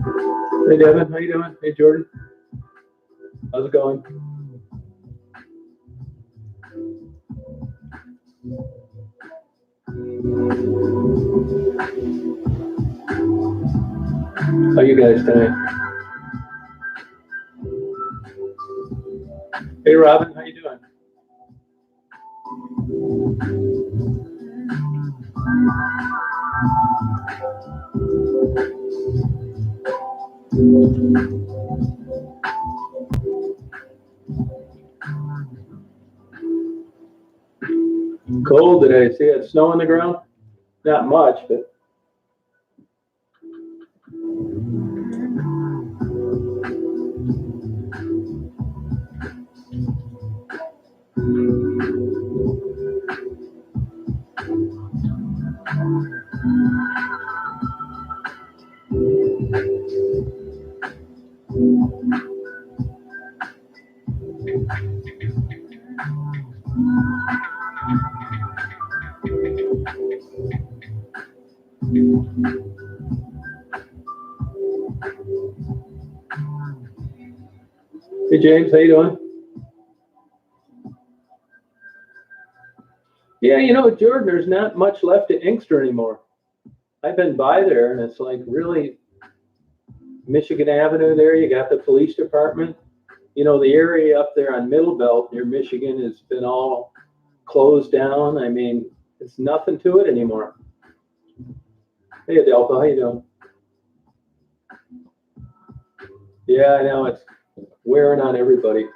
Hey Devin, how you doing? Hey Jordan, how's it going? How you guys tonight? Hey Robin, how you doing? Cold today. See that snow on the ground? Not much, but hey James, how you doing? Yeah, you know, Jordan, there's not much left at Inkster anymore. I've been by there and it's like really Michigan Avenue there, you got the police department. You know, the area up there on Middle Belt near Michigan has been all closed down. I mean, it's nothing to it anymore. Hey Adelpha, how you doing? Yeah, I know, it's wearing on everybody.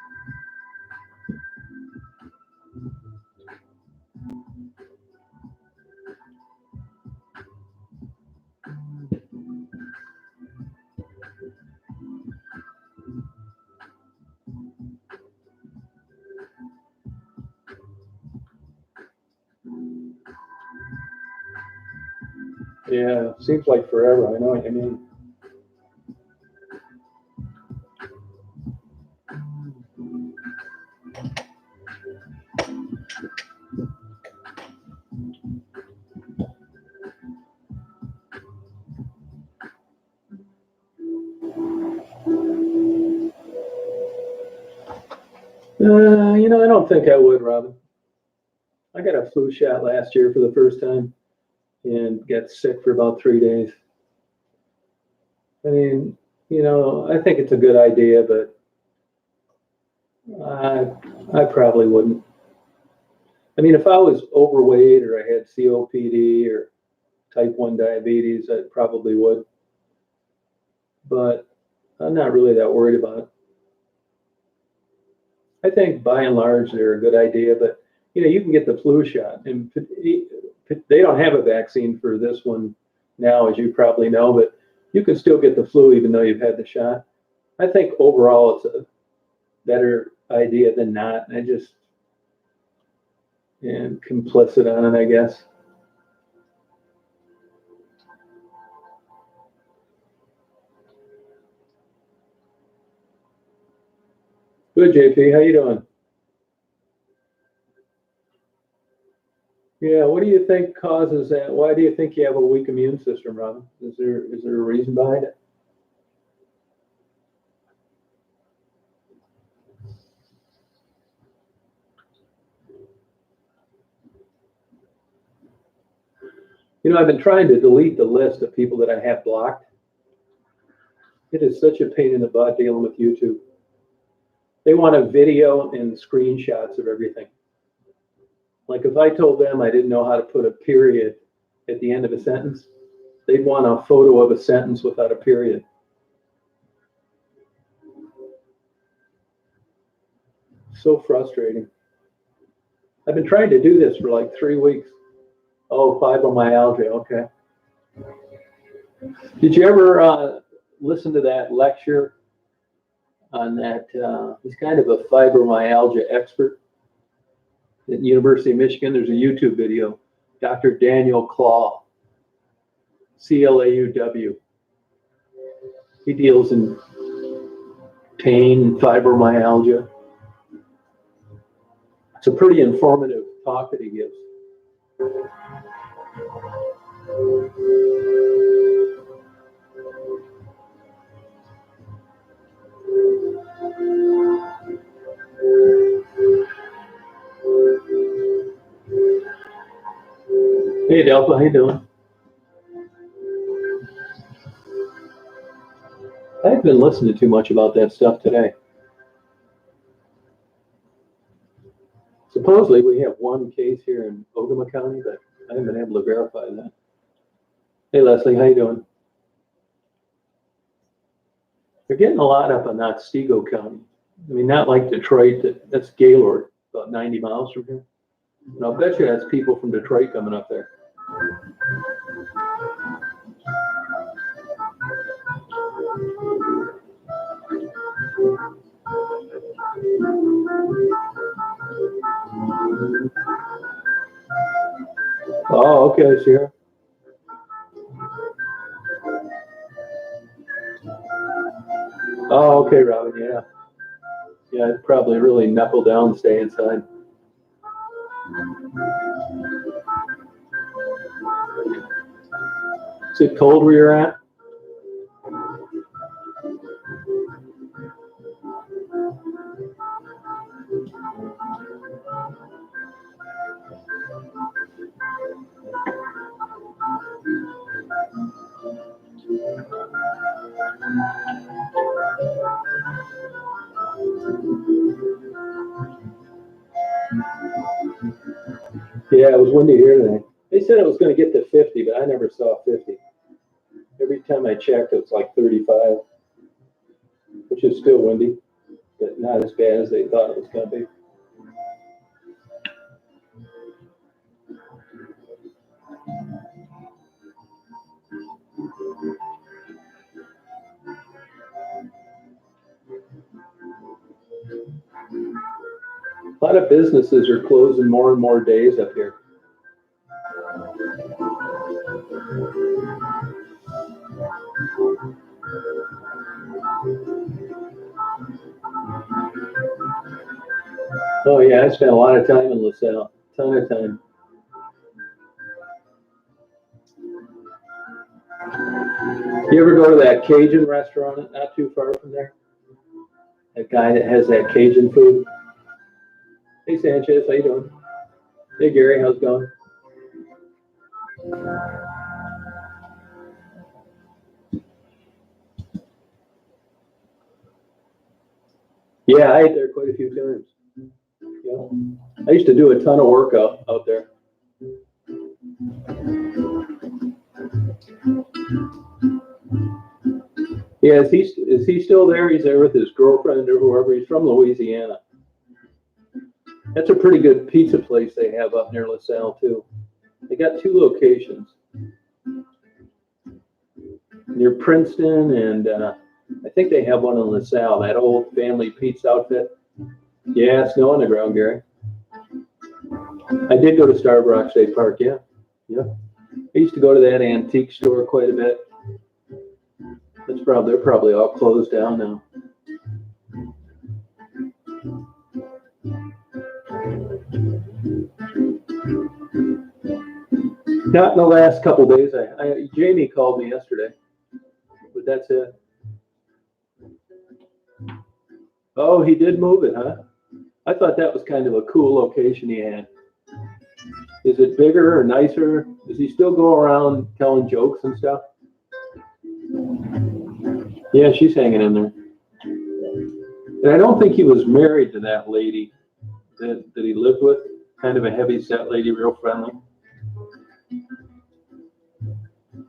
Yeah, seems like forever. I know what you mean. You know, I don't think I would, Robin. I got a flu shot last year for the first time and got sick for about 3 days. I mean, you know, I think it's a good idea, but I probably wouldn't. I mean, if I was overweight or I had COPD or type 1 diabetes, I probably would. But I'm not really that worried about it. I think by and large they're a good idea, but you know, you can get the flu shot, and they don't have a vaccine for this one now, as you probably know, but you can still get the flu even though you've had the shot. I think overall it's a better idea than not. I just am complicit on it, I guess. Good, JP. How you doing? Yeah, what do you think causes that? Why do you think you have a weak immune system, Robin? Is there a reason behind it? You know, I've been trying to delete the list of people that I have blocked. It is such a pain in the butt dealing with YouTube. They want a video and screenshots of everything. Like if I told them I didn't know how to put a period at the end of a sentence, they'd want a photo of a sentence without a period. So frustrating. I've been trying to do this for like 3 weeks. Oh, fibromyalgia. Okay. Did you ever listen to that lecture on that? He's kind of a fibromyalgia expert at the University of Michigan. There's a YouTube video. Dr. Daniel Claw, Clauw. He deals in pain, fibromyalgia. It's a pretty informative talk that he gives. Hey, Delphi, how you doing? I haven't been listening too much about that stuff today. Supposedly we have one case here in Ogama County, but I haven't been able to verify that. Hey, Leslie, how you doing? They're getting a lot up in Otsego County. I mean, not like Detroit, that's Gaylord, about 90 miles from here. And I'll bet you that's people from Detroit coming up there. Oh, okay, I see her. Oh, okay, Robin, yeah. Yeah, I'd probably really knuckle down and stay inside. Is it cold where you're at? Yeah, it was windy here today. They said it was going to get to 50, but I never saw 50. Every time I checked, it was like 35, which is still windy, but not as bad as they thought it was going to be. A lot of businesses are closing more and more days up here. Oh yeah, I spent a lot of time in LaSalle, ton of time. You ever go to that Cajun restaurant not too far from there? That guy that has that Cajun food? Hey Sanchez, how you doing? Hey Gary, how's it going? Yeah, I ate there quite a few times. Yeah. I used to do a ton of work out there. Yeah, is he still there? He's there with his girlfriend or whoever. He's from Louisiana. That's a pretty good pizza place they have up near LaSalle too. They got 2 locations near Princeton, and I think they have one in LaSalle. That old family pizza outfit. Yeah, snow on the ground, Gary. I did go to Starbucks State Park. Yeah, yeah. I used to go to that antique store quite a bit. They're probably all closed down now. Not in the last couple of days. Jamie called me yesterday, but that's it. Oh, he did move it, huh? I thought that was kind of a cool location he had. Is it bigger or nicer? Does he still go around telling jokes and stuff? Yeah, she's hanging in there. And I don't think he was married to that lady that he lived with. Kind of a heavy set lady, real friendly.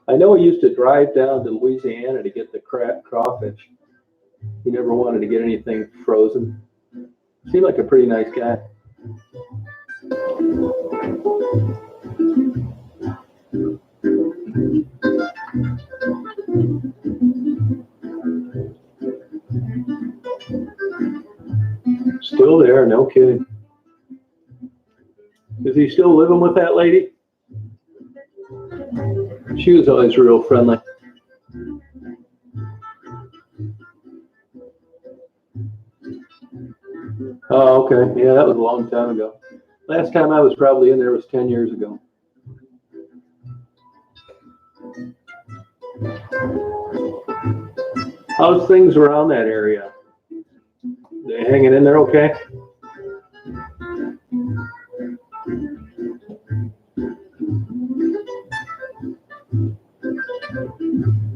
I know he used to drive down to Louisiana to get the crawfish. He never wanted to get anything frozen. Seemed like a pretty nice guy. Still there, no kidding. Is he still living with that lady? She was always real friendly. Oh, okay. Yeah, that was a long time ago. Last time I was probably in there was 10 years ago. How's things around that area? They hanging in there okay?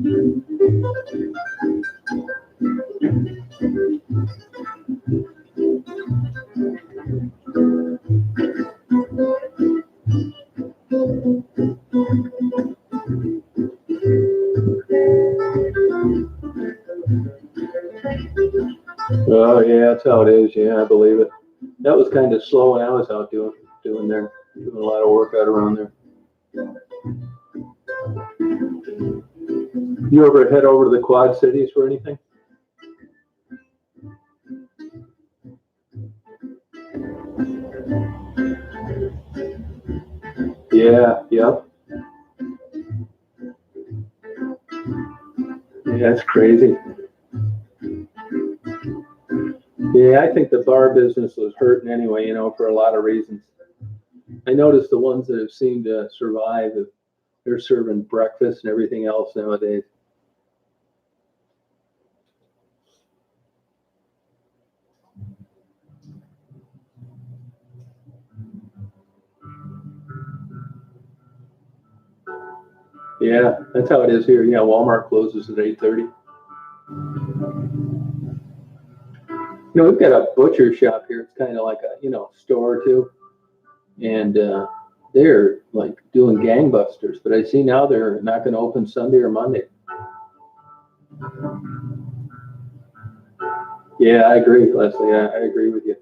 Oh yeah, that's how it is. Yeah, I believe it. That was kind of slow when I was out doing a lot of work out around there. You ever head over to the Quad Cities for anything? Yeah, yep. Yeah, that's crazy. Yeah, I think the bar business was hurting anyway, for a lot of reasons. I noticed the ones that have seemed to survive, they're serving breakfast and everything else nowadays. Yeah, that's how it is here. Yeah, Walmart closes at 8:30. We've got a butcher shop here. It's kind of like a, store too. And they're like doing gangbusters. But I see now they're not going to open Sunday or Monday. Yeah, I agree, Leslie. I agree with you.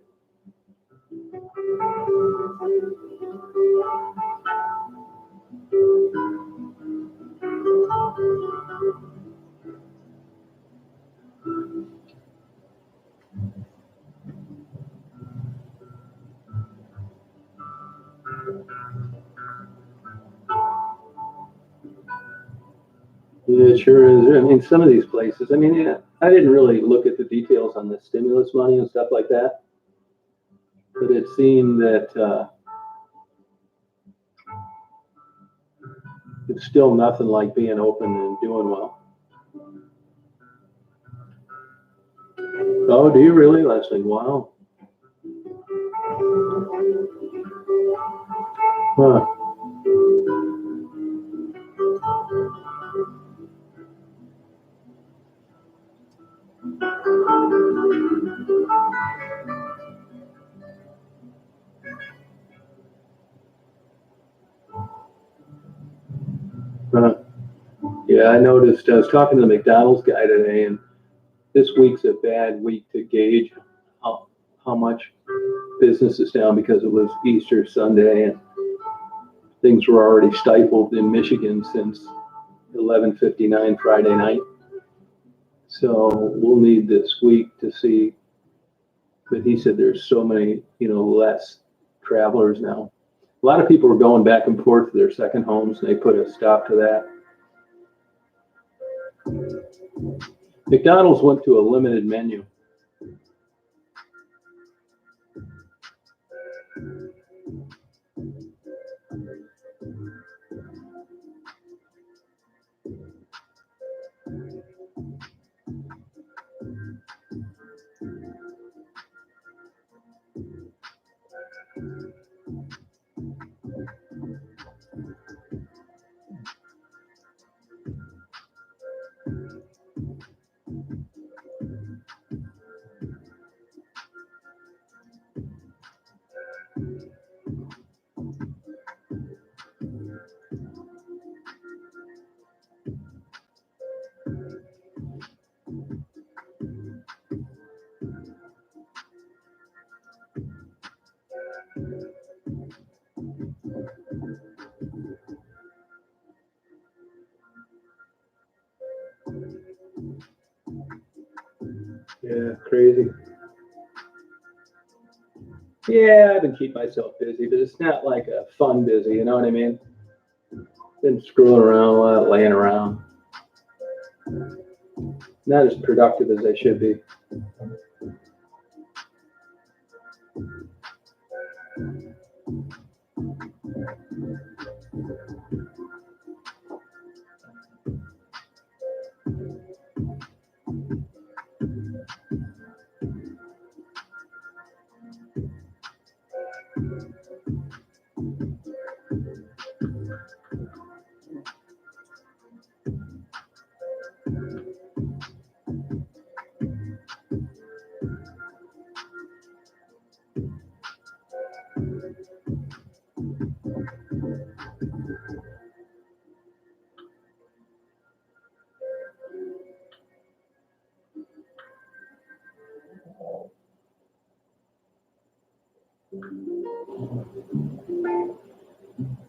Yeah, it sure is. I mean, some of these places, yeah, I didn't really look at the details on the stimulus money and stuff like that, but it seemed that it's still nothing like being open and doing well. Oh, do you really, Leslie? Wow. Huh. Huh. Yeah, I noticed. I was talking to the McDonald's guy today, and this week's a bad week to gauge how much business is down because it was Easter Sunday and things were already stifled in Michigan since 11:59 Friday night. So we'll need this week to see. But he said there's so many, less travelers now. A lot of people are going back and forth to their second homes, and they put a stop to that. McDonald's went to a limited menu. Yeah, crazy. Yeah, I've been keeping myself busy, but it's not like a fun busy, you know what I mean? Been screwing around a lot, laying around. Not as productive as I should be.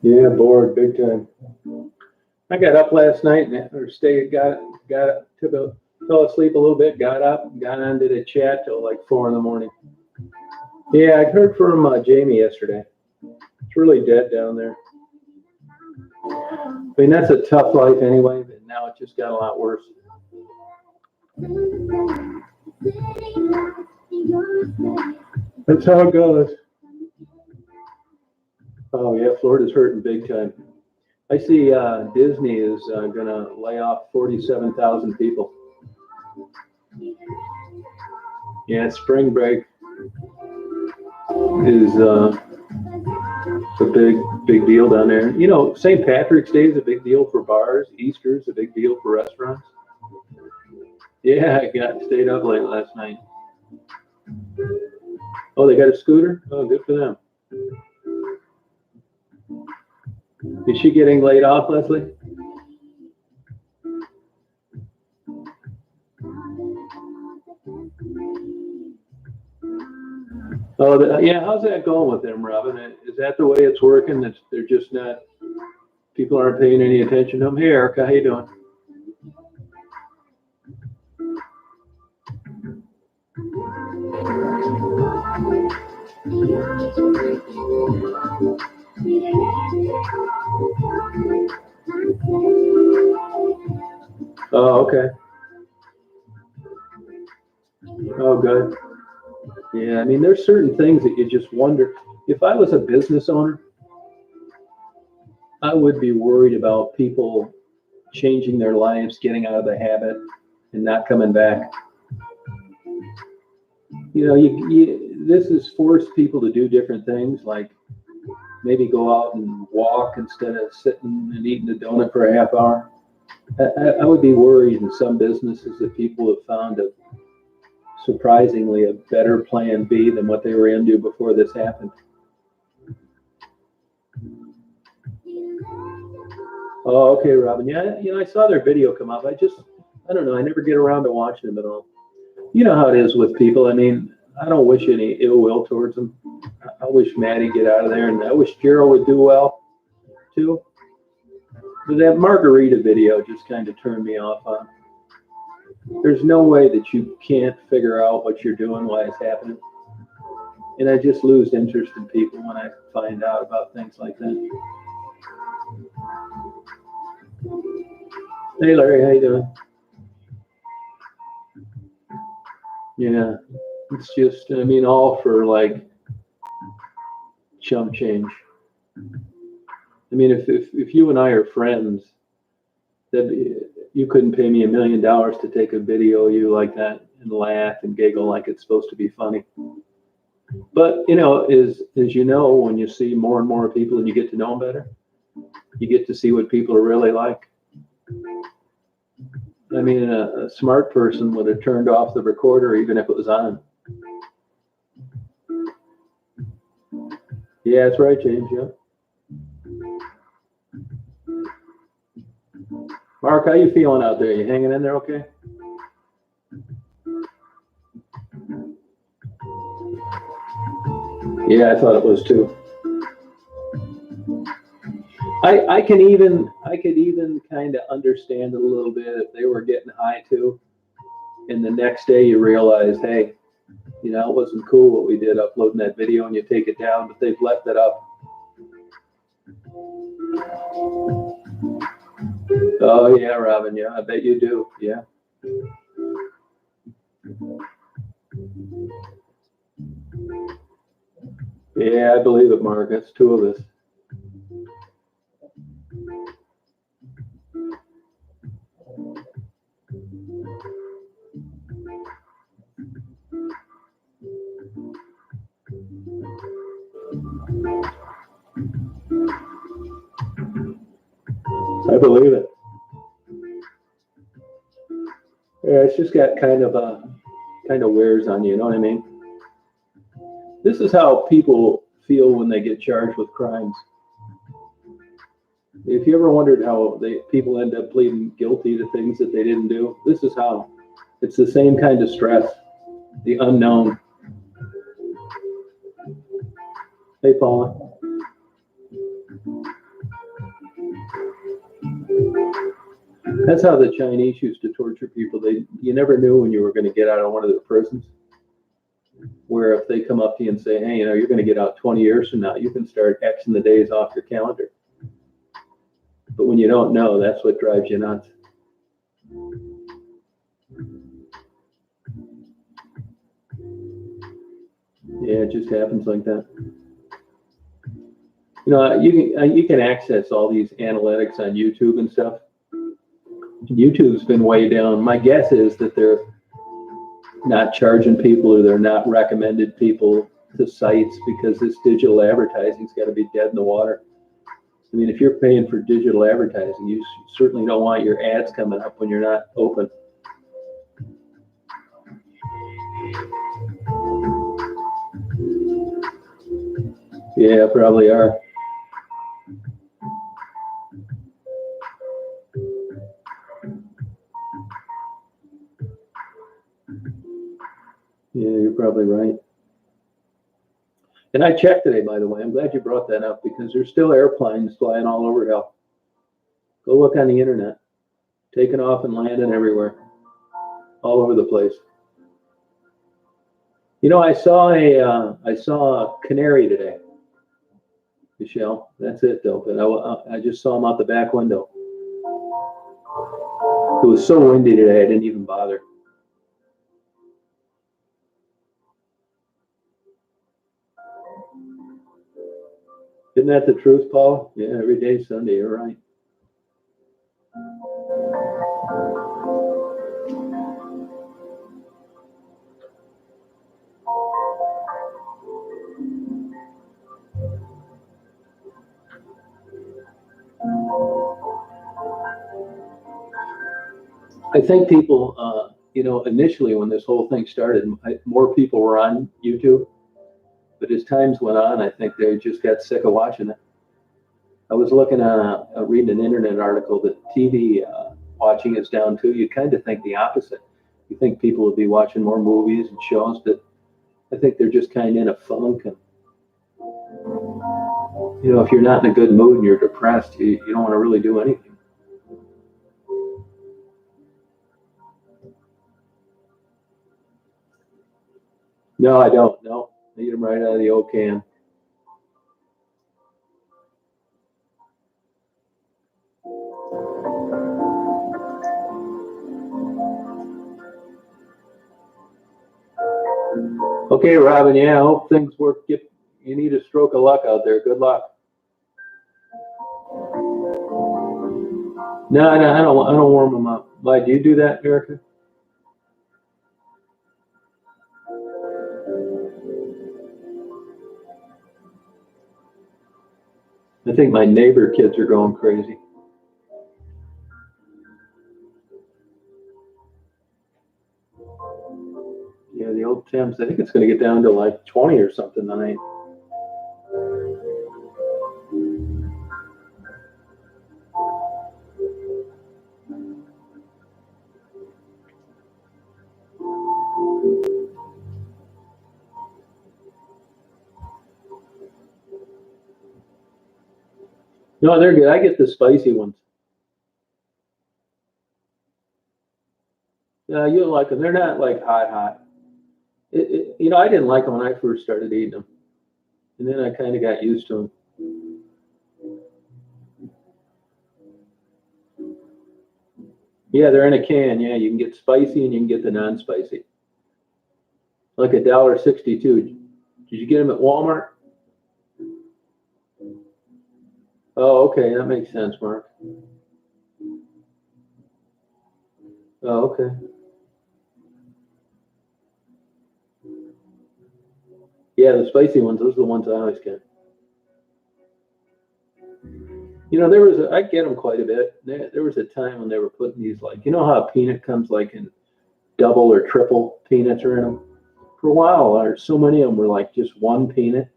Yeah, bored big time. I got up last night or fell asleep a little bit, got up, got on to the chat till like 4 in the morning. Yeah, I heard from Jamie yesterday. It's really dead down there. I mean, that's a tough life anyway, but now it just got a lot worse. That's how it goes. Oh yeah, Florida's hurting big time. I see Disney is going to lay off 47,000 people. Yeah, spring break is a big deal down there. You know, St. Patrick's Day is a big deal for bars. Easter's a big deal for restaurants. Yeah, I stayed up late last night. Oh, they got a scooter? Oh, good for them. Is she getting laid off, Leslie? Oh, yeah. How's that going with them, Robin? Is that the way it's working? That they're just not, people aren't paying any attention to them? Hey, Erica, how you doing? Oh, okay. Oh, good. Yeah, I mean, there's certain things that you just wonder. If I was a business owner, I would be worried about people changing their lives, getting out of the habit, and not coming back. You know, this has forced people to do different things, like maybe go out and walk instead of sitting and eating a donut for a half hour. I would be worried in some businesses that people have found surprisingly a better plan B than what they were into before this happened. Oh, okay, Robin. Yeah, you know, I saw their video come up. I don't know. I never get around to watching them at all. You know how it is with people. I mean, I don't wish any ill will towards them. I wish Maddie get out of there, and I wish Gerald would do well too. But that margarita video just kind of turned me off on. There's no way that you can't figure out what you're doing, why it's happening. And I just lose interest in people when I find out about things like that. Hey, Larry, how you doing? Yeah, it's just, I mean, all for like chump change. I mean, if you and I are friends, that you couldn't pay me $1 million to take a video of you like that and laugh and giggle like it's supposed to be funny. But you know, as you know, when you see more and more people and you get to know them better, you get to see what people are really like. I mean, a smart person would have turned off the recorder even if it was on. Yeah, that's right, James. Yeah. Mark, how you feeling out there? You hanging in there okay? Yeah, I thought it was too. I could even kind of understand it a little bit if they were getting high too, and the next day you realize, hey, you know, it wasn't cool what we did uploading that video, and you take it down, but they've left it up. Oh yeah, Robin. Yeah, I bet you do. Yeah. Yeah, I believe it, Mark. That's two of us. I believe it. Yeah, it's just got kind of wears on you. You know what I mean? This is how people feel when they get charged with crimes. If you ever wondered how people end up pleading guilty to things that they didn't do, this is how. It's the same kind of stress, the unknown. Hey, Paula. That's how the Chinese used to torture people. You never knew when you were going to get out of one of their prisons. Where if they come up to you and say, hey, you're going to get out 20 years from now, you can start Xing the days off your calendar. But when you don't know, that's what drives you nuts. Yeah, it just happens like that. You can access all these analytics on YouTube and stuff. YouTube's been way down. My guess is that they're not charging people or they're not recommended people to sites because this digital advertising's got to be dead in the water. I mean, if you're paying for digital advertising, you certainly don't want your ads coming up when you're not open. Yeah, probably are. Yeah, you're probably right. And I checked today, by the way. I'm glad you brought that up because there's still airplanes flying all over hell. Go look on the internet. Taking off and landing everywhere. All over the place. I saw a canary today, Michelle. That's it, though. But I just saw him out the back window. It was so windy today, I didn't even bother. Isn't that the truth, Paul? Yeah, every day Sunday, you're right. I think people, initially when this whole thing started, more people were on YouTube. But as times went on, I think they just got sick of watching it. I was looking at reading an internet article that TV watching is down too. You kind of think the opposite. You think people would be watching more movies and shows, but I think they're just kind of in a funk. And, if you're not in a good mood and you're depressed, you don't want to really do anything. No, I don't. No, I eat them right out of the old can. Okay, Robin. Yeah, I hope things work. You need a stroke of luck out there. Good luck. No, I don't warm them up. Why do you do that, Erica? I think my neighbor kids are going crazy. Yeah, the old temps. I think it's going to get down to like 20 or something tonight. No, they're good. I get the spicy ones. Yeah, you'll like them. They're not like hot. I didn't like them when I first started eating them, and then I kind of got used to them. Yeah, they're in a can. Yeah, you can get spicy and you can get the non-spicy. Like $1.62. Did you get them at Walmart? Oh, okay, that makes sense, Mark. Oh, okay. Yeah, the spicy ones, those are the ones I always get. I get them quite a bit. There was a time when they were putting these, like, how a peanut comes like in double or triple peanuts are in them? For a while, so many of them were like just one peanut.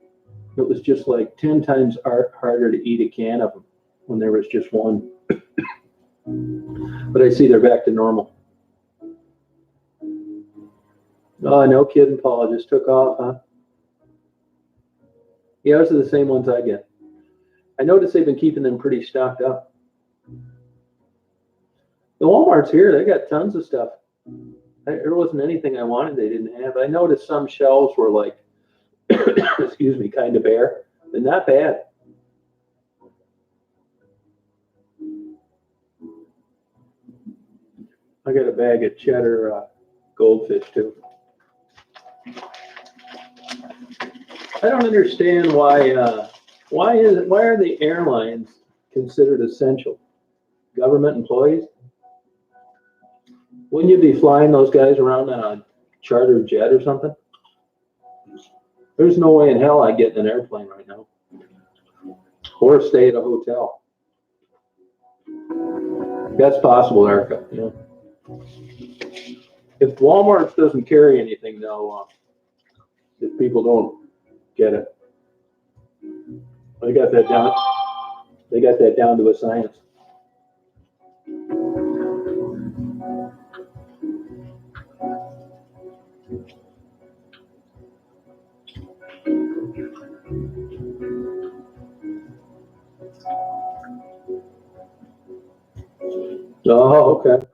It was just like 10 times harder to eat a can of them when there was just one. But I see they're back to normal. Oh, no kidding, Paul. Just took off, huh? Yeah, those are the same ones I get. I noticed they've been keeping them pretty stocked up. The Walmart's here, they got tons of stuff. There wasn't anything I wanted they didn't have. I noticed some shelves were like, excuse me, kind of bare, but not bad. I got a bag of cheddar goldfish too. I don't understand why are the airlines considered essential? Government employees? Wouldn't you be flying those guys around on a charter jet or something? There's no way in hell I'd get in an airplane right now. Or stay at a hotel. That's possible, Erica. Yeah. If Walmart doesn't carry anything, though, if people don't get it, they got that down. They got that down to a science. Oh, okay.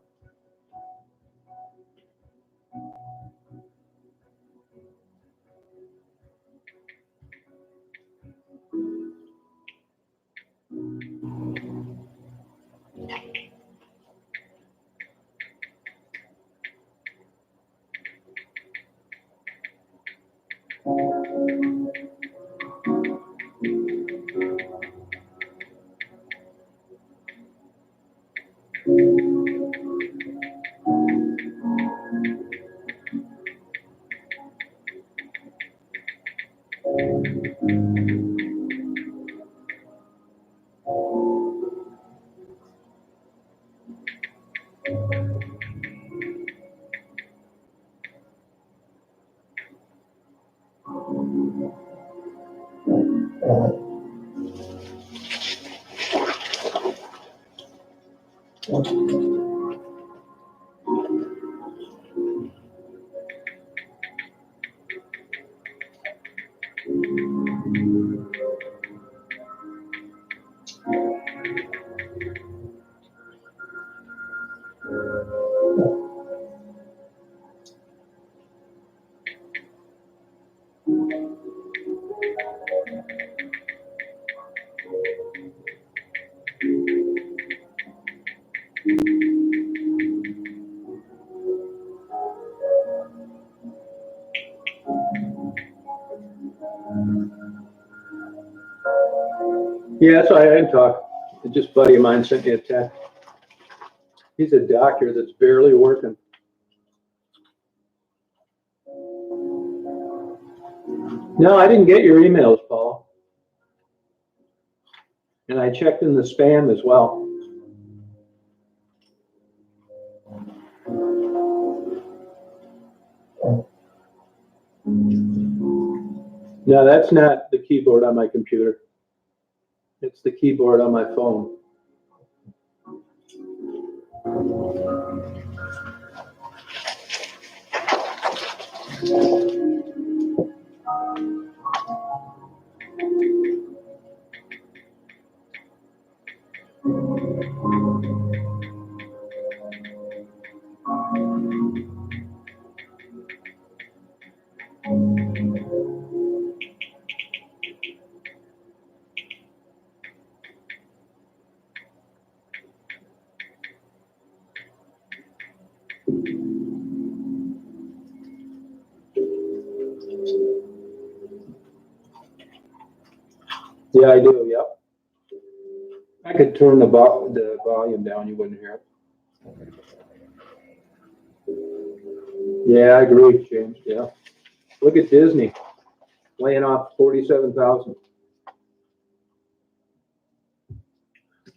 Yeah, that's why I didn't talk. Just a buddy of mine sent me a text. He's a doctor that's barely working. No, I didn't get your emails, Paul. And I checked in the spam as well. No, that's not the keyboard on my computer. It's the keyboard on my phone. Yeah, I do, yep. I could turn the volume down, you wouldn't hear it. Yeah, I agree, James, yeah. Look at Disney, laying off 47,000.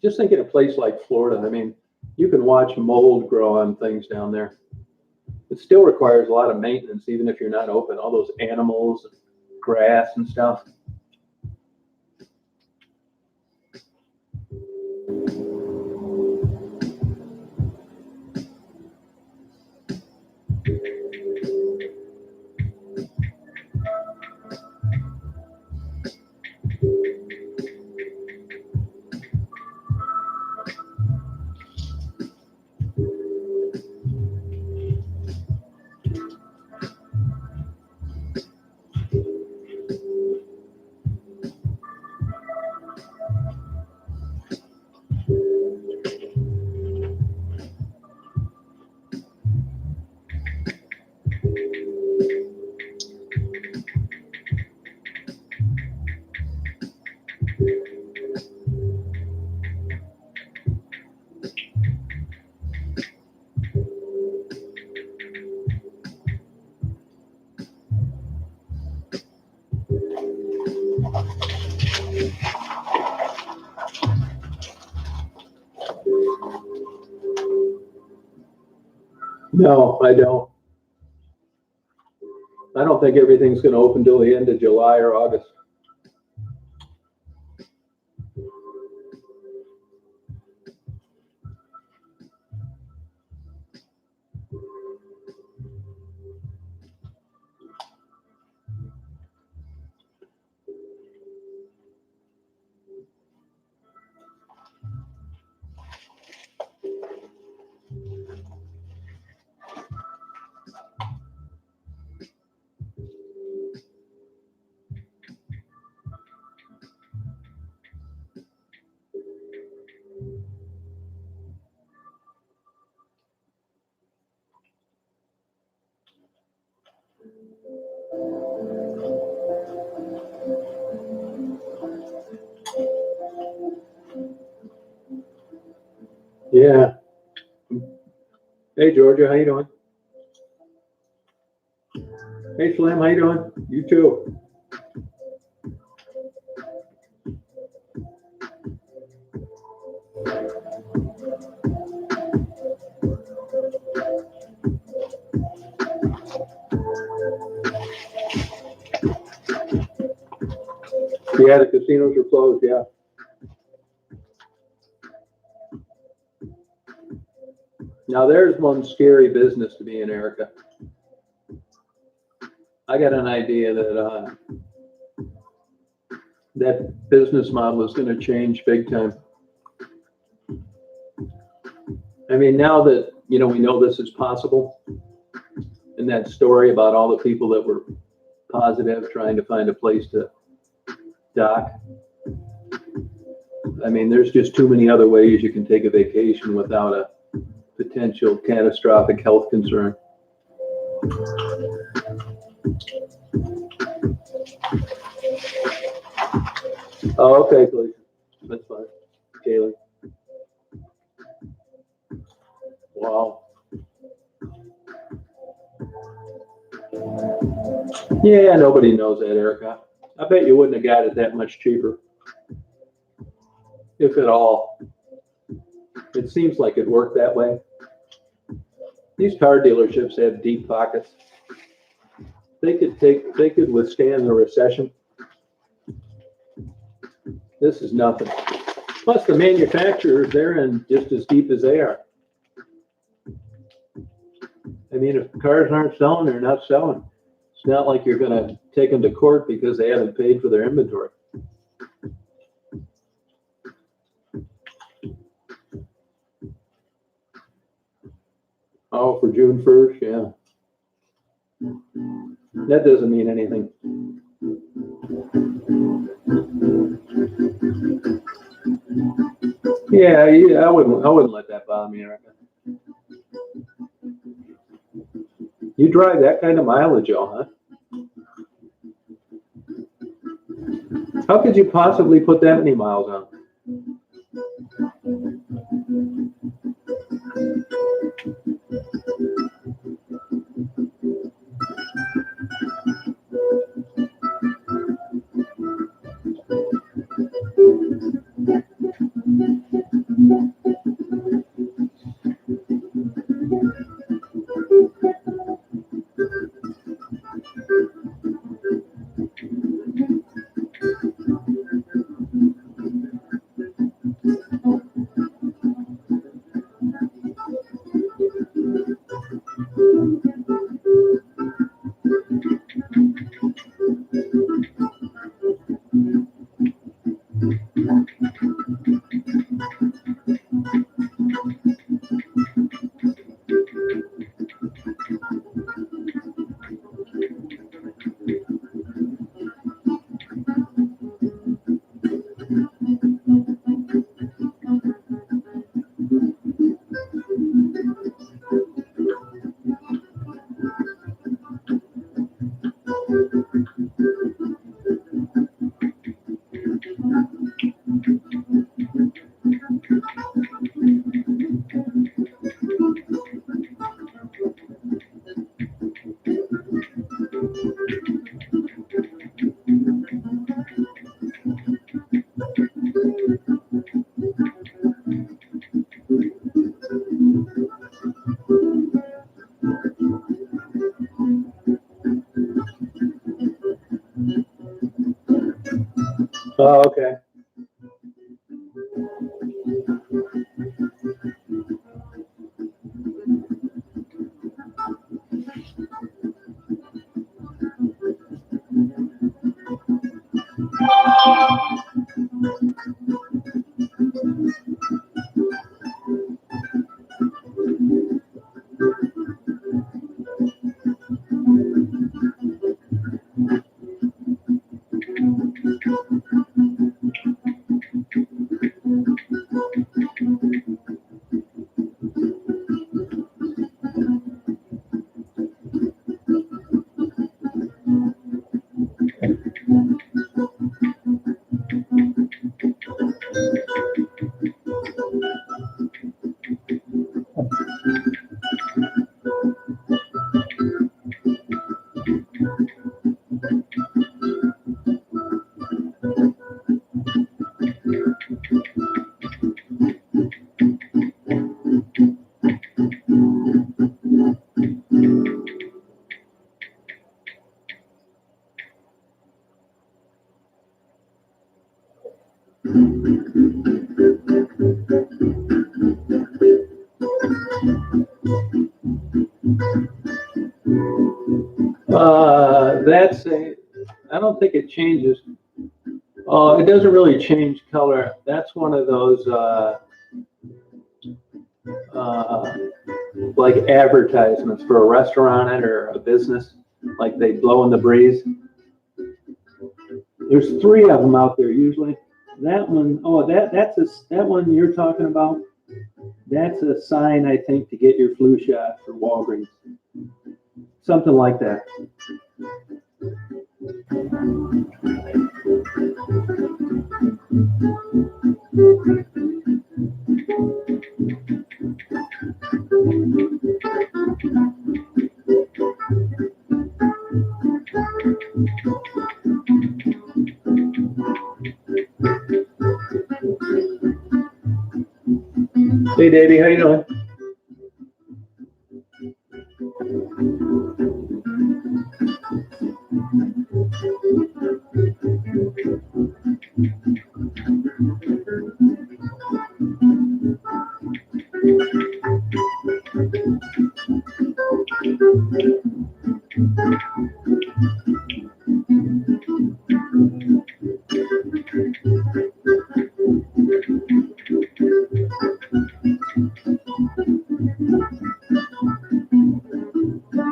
Just think in a place like Florida, I mean, you can watch mold grow on things down there. It still requires a lot of maintenance, even if you're not open, all those animals, and grass and stuff. No, I don't. I don't think everything's going to open till the end of July or August. Yeah. Hey, Georgia, how you doing? Hey, Slim, how you doing? You too. Yeah, the casinos are closed, yeah. Now, there's one scary business to be in, Erica. I got an idea that that business model is going to change big time. I mean, now that, we know this is possible, and that story about all the people that were positive trying to find a place to dock. I mean, there's just too many other ways you can take a vacation without a potential catastrophic health concern. Oh, okay, Kaylee. That's fine. Kaylee. Wow. Yeah, nobody knows that, Erica. I bet you wouldn't have got it that much cheaper, if at all. It seems like it worked that way. These car dealerships have deep pockets. They could withstand the recession. This is nothing. Plus, the manufacturers, they're in just as deep as they are. I mean, if cars aren't selling, they're not selling. It's not like you're going to take them to court because they haven't paid for their inventory. Oh, for June 1st, yeah. That doesn't mean anything. Yeah, I wouldn't let that bother me, Erica. You drive that kind of mileage, huh? How could you possibly put that many miles on? Oh, okay. That's a, I don't think it changes. It doesn't really change color. That's one of those like advertisements for a restaurant or a business, like they blow in the breeze. There's 3 of them out there usually. That one, oh, that one you're talking about. That's a sign, I think, to get your flu shot for Walgreens. Something like that. Hey, Davey, how you doing?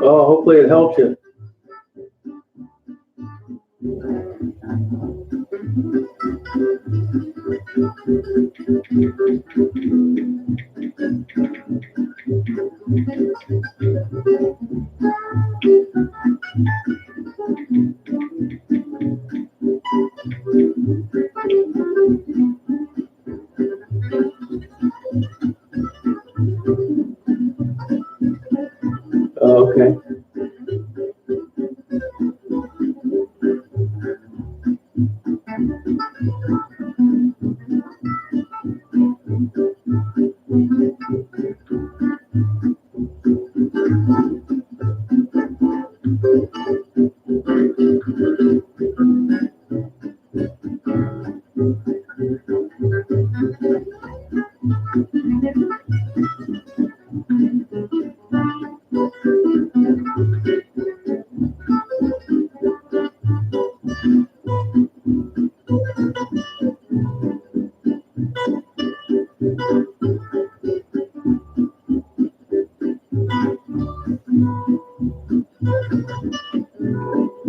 Oh, hopefully it helps you. Okay.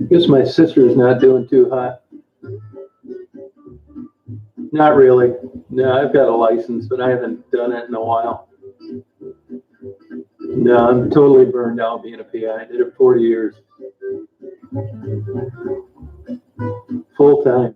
Guess my sister's not doing too hot. Not really. No, I've got a license, but I haven't done it in a while. No, I'm totally burned out being a PI. I did it 40 years. Full time.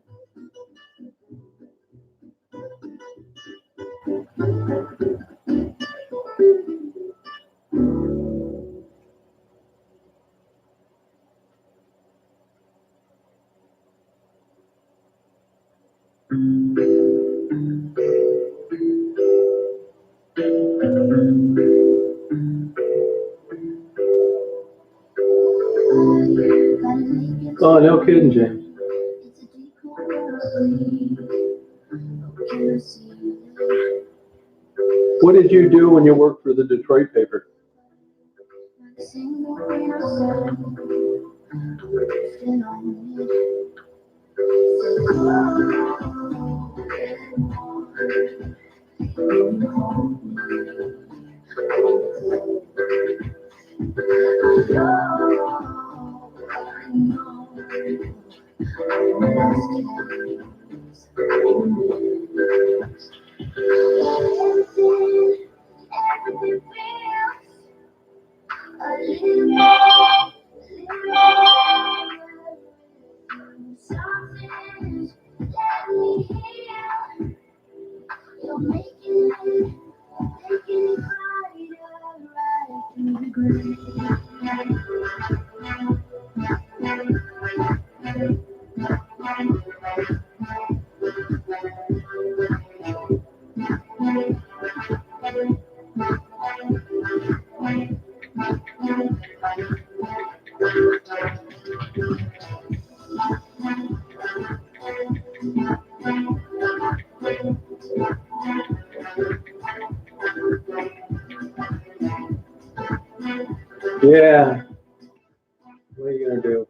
Oh, no kidding, James. did you do when you worked for the Detroit paper? Yeah. What are you gonna do?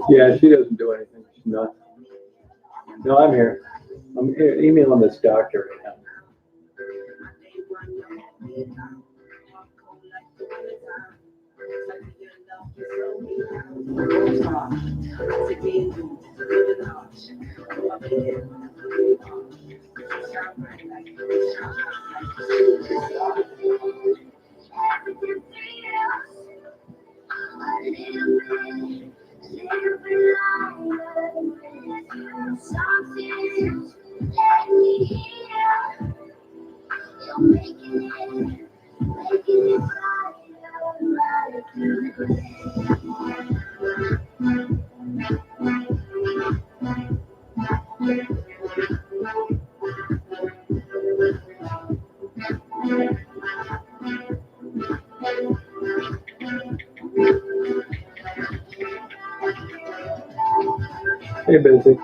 Yeah, she doesn't do anything. She's not. No, I'm here. I'm here emailing this doctor right now. Hey, Betsy.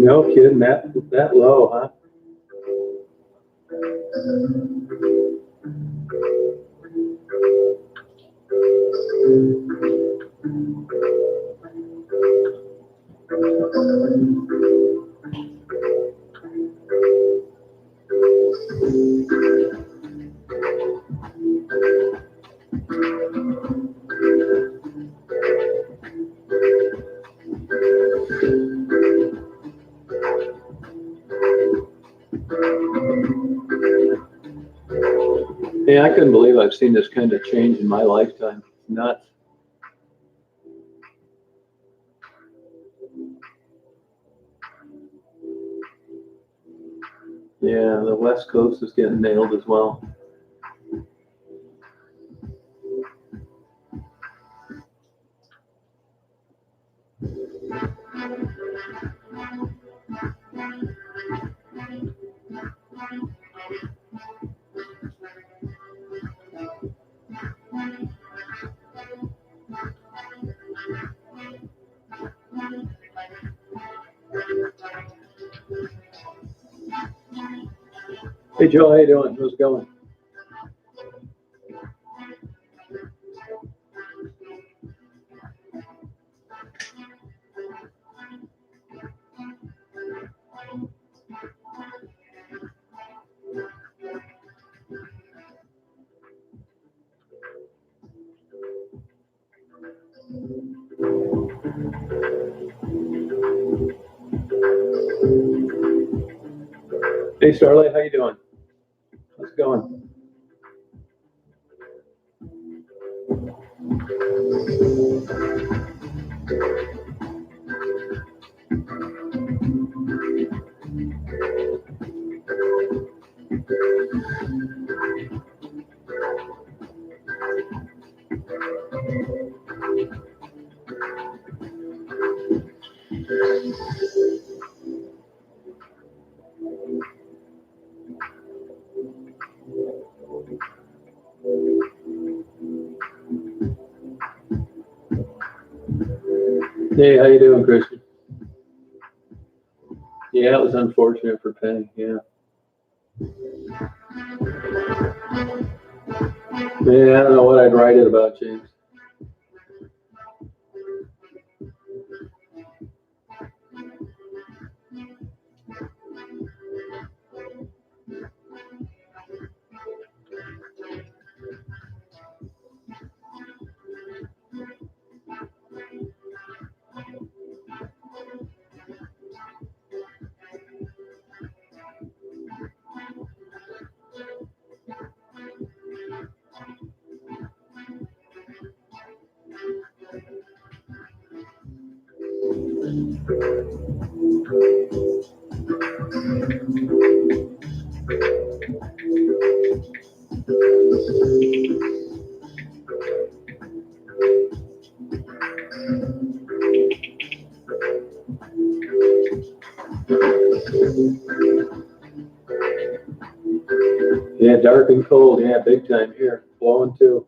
No kidding, that low, huh? Yeah, I couldn't believe I've seen this kind of change in my lifetime. It's nuts. Yeah, the West Coast is getting nailed as well. Hey Joe, how you doing? How's it going? Hey Starlight, how you doing? How's it going? Hey, how you doing, Christian? Yeah, it was unfortunate for Penny, yeah. Yeah, I don't know what I'd write it about, James. Yeah, dark and cold, yeah, big time here, blowing too.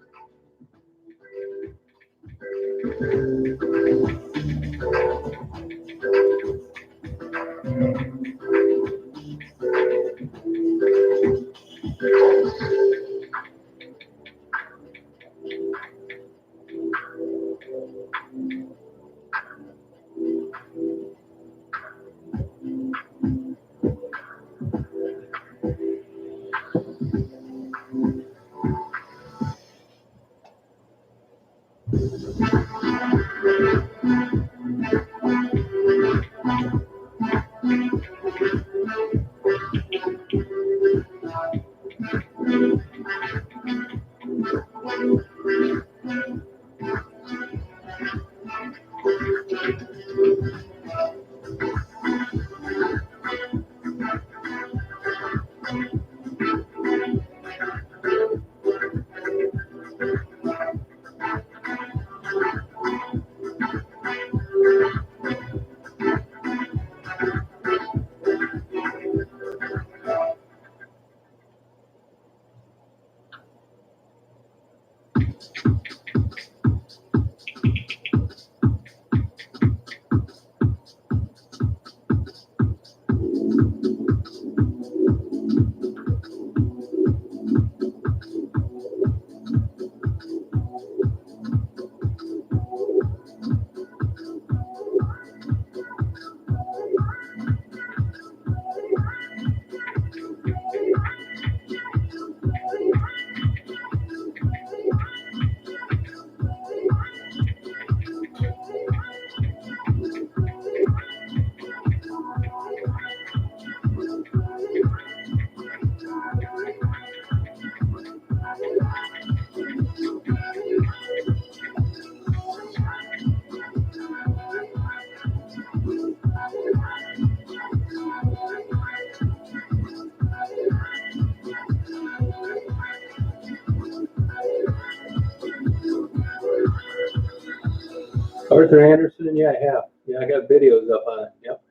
Arthur Anderson, yeah, I have. Yeah, I got videos up on it. Yep.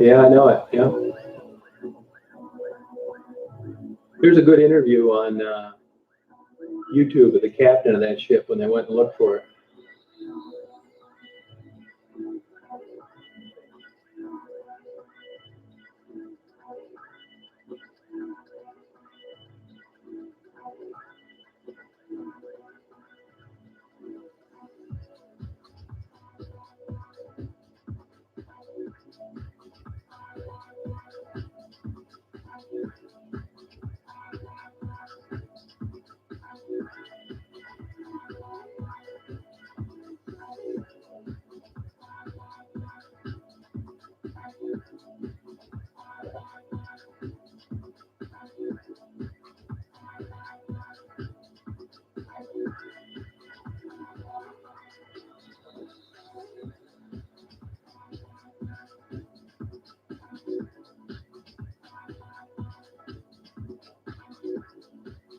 Yeah, I know it. Yep. There's a good interview on YouTube with the captain of that ship when they went and looked for it.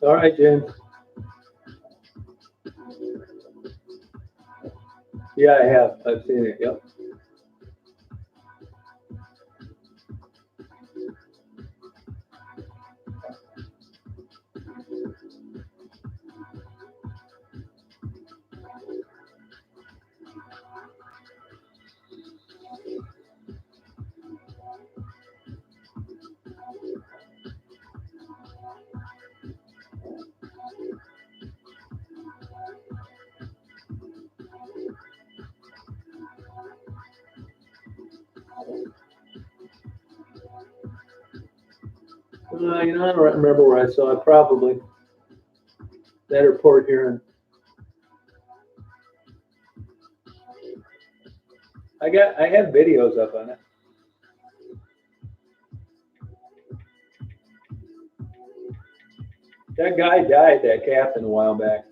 All right, James. Yeah, I have. I've seen it. Yep. I don't remember where I saw it. Probably that or Port Huron. I have videos up on it. That guy died, that captain, a while back.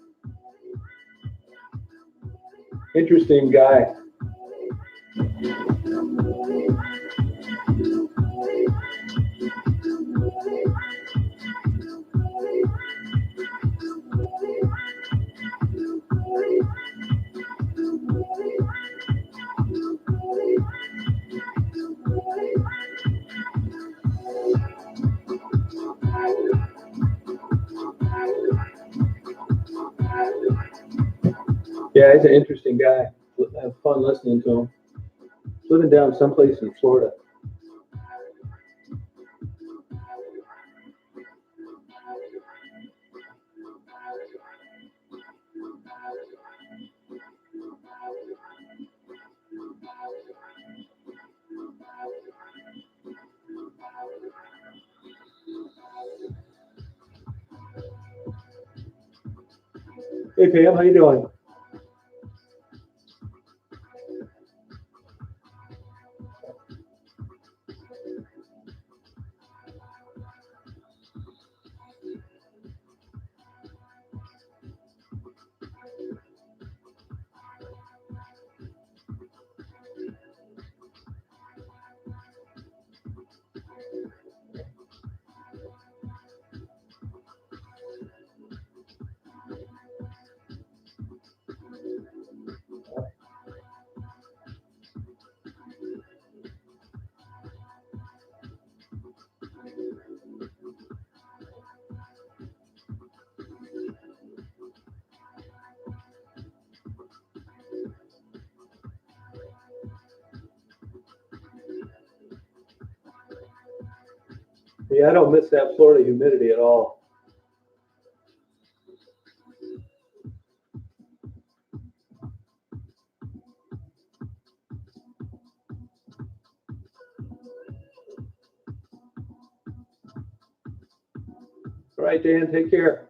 Interesting guy. Yeah, he's an interesting guy. I have fun listening to him. He's living down someplace in Florida. Hey, Pam, how you doing? Yeah, I don't miss that Florida humidity at all. All right, Dan, take care.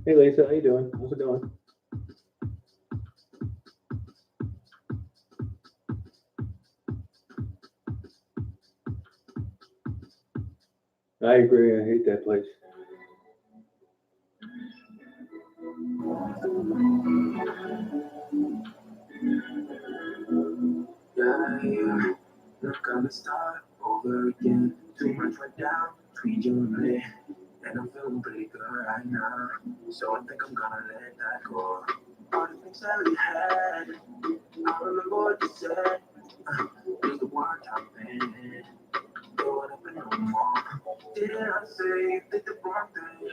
Hey Lisa, how you doing? How's it going? I agree. I hate that place. Yeah, not gonna start over again. Too much went down between you and me, and I'm feeling pretty good right now. So I think I'm gonna let that go. All the things that we had, I remember what you said. Was the one time thing. Don't wanna be no more. Didn't I say did the wrong thing?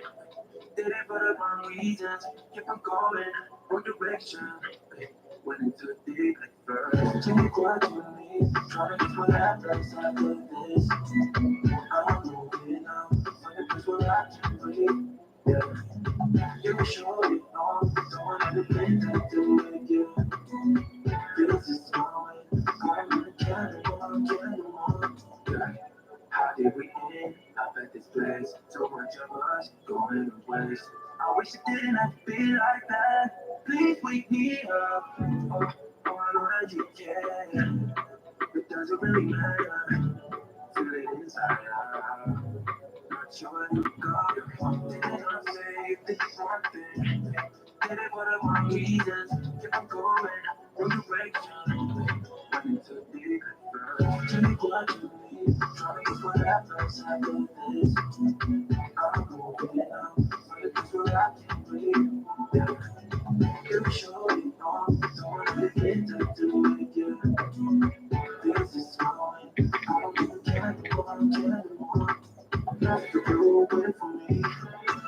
Did it for the wrong reasons? Keep on going, wrong direction. Went into the deep like first. Take what you need. Try to get what happens after this. I'm moving out. Find a place where I can breathe. Yeah. You sure you know. Don't want anything to do with you. This is going. I'm gonna carry on, carry on. Yeah. How did we end up at this place? So much of us going to waste. I wish it didn't have to be like that. Please wake me up. Oh, I know that you care. It doesn't really matter. Feel it inside out. Not sure where to go. Didn't I say this one thing? Did it for the wrong reasons. Keep on going, wrong direction. Went into deep at first. Take what you need. Try to get what happens after this. I'm moving out. Find a place where I can breathe. Yeah. You sure you know. Don't want anything to do with you. This is going. I don't even care anymore. That's the rule, wait for me.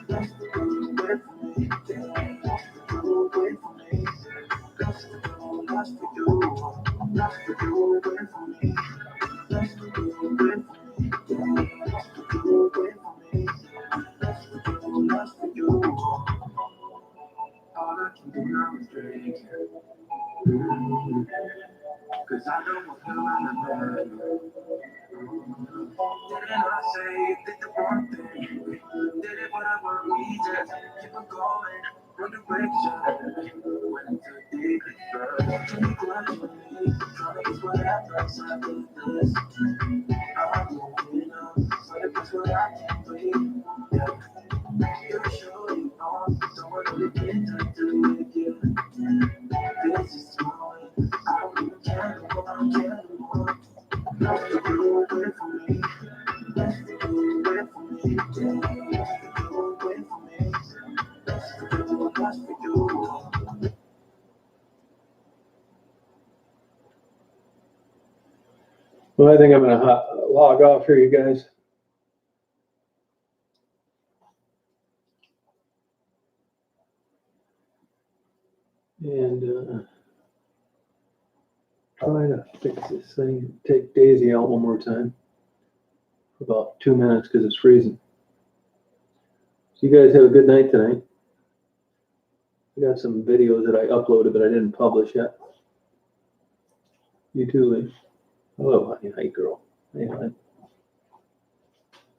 That's the rule, wait for me. Yeah. That's the rule, wait for me. That's the rule, that's for you. That's the rule, wait for me. That's the rule, wait for me. Yeah. That's the rule, wait for me. That's the rule, that's for you. All I can do now is drink. Cause I don't want to remember. Didn't I say did the wrong thing? Did it for the wrong reasons? Keep on going, wrong direction. Went into deep first. Take what you need. Try to get what happens after this. I'm moving on. Find a place where I can breathe. Yeah. You're sure you know. Don't want anything to do with you. This is mine. I don't even care anymore. That's the rule, wait for me. That's the rule, wait for me. Yeah. That's the rule, wait for me. That's the rule, that's for you. Well, I think I'm going to log off here, you guys. And try to fix this thing. Take Daisy out one more time for about 2 minutes because it's freezing. So you guys have a good night tonight. I got some videos that I uploaded but I didn't publish yet. You too, Lee. Hello, honey. Hi, girl. Hey, honey.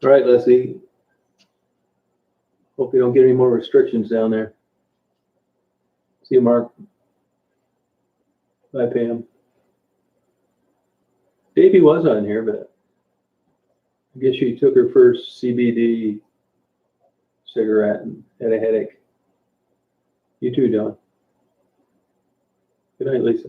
All right, Leslie. Hope you don't get any more restrictions down there. See you, Mark. Bye, Pam. Davey was on here, but I guess she took her first CBD cigarette and had a headache. You too, Don. Good night, Lisa.